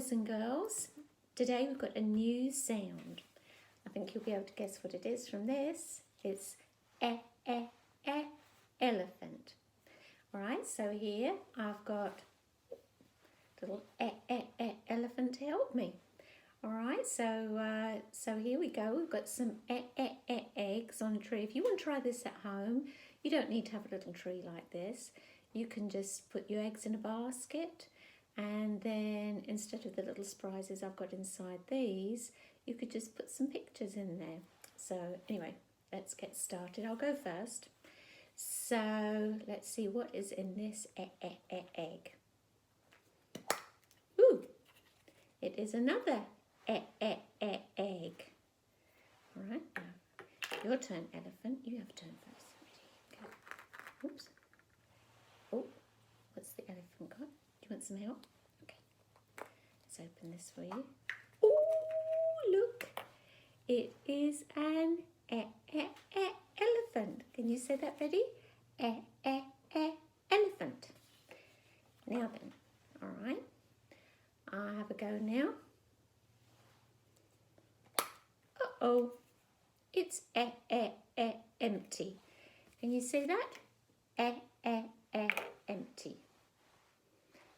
boys and girls. Today we've got a new sound. I think you'll be able to guess what it is from this. It's elephant. Alright, so here I've got little elephant to help me. Alright, so here we go. We've got some eggs on a tree. If you want to try this at home, you don't need to have a little tree like this. You can just put your eggs in a basket, and then instead of the little surprises I've got inside these, you could just put some pictures in there. So anyway, let's get started. I'll go first. So let's see what is in this egg. Ooh, it is another egg. All right, now your turn, elephant. You have a turn first. Ready? Go. Oops. Oh, what's the elephant got? Do you want some help? Okay. Let's open this for you. Oh, look. It is an elephant. Can you say that, ready? Elephant. Now then, all right. I'll have a go now. Uh-oh. It's empty. Can you see that? Empty.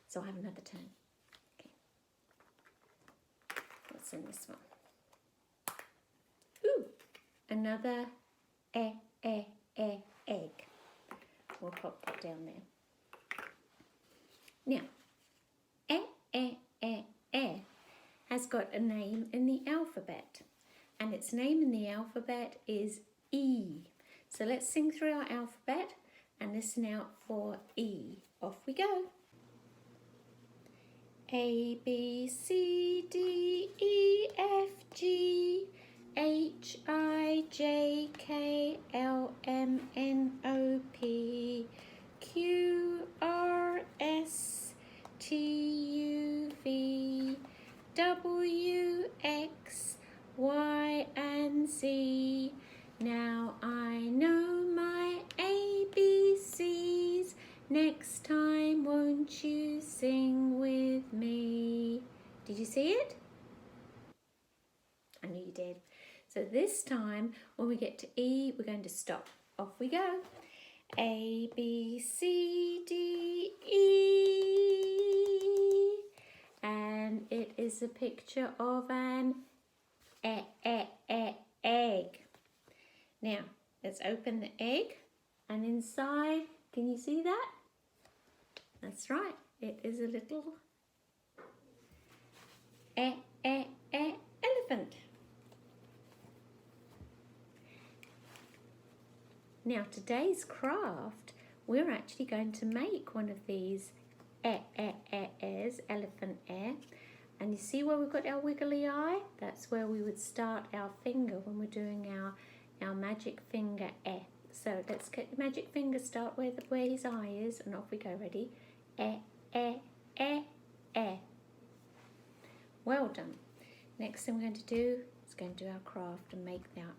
So I have another turn. Okay. What's in this one? Ooh, another egg. We'll pop that down there. Now, has got a name in the alphabet, and its name in the alphabet is E. So let's sing through our alphabet and listen out for E. Off we go. A, B, C, D, E, F, G, H, I, J, K, L, M, N, O, P, Q, R, S, T, U, V, W, X, Y, and Z. Now I know my ABCs. Next time, won't you sing with me? Did you see it? I knew you did. So this time, when we get to E, we're going to stop. Off we go. A, B, C, D, E. And it is a picture of an egg. Now, let's open the egg, and inside, can you see that? That's right, it is a little elephant. Now, today's craft, we're actually going to make one of these elephant air. And you see where we've got our wiggly eye? That's where we would start our finger when we're doing our magic finger air. So let's get the magic finger, start where his eye is, and off we go. Ready? Well done. Next thing we're going to do is going to do our craft and make our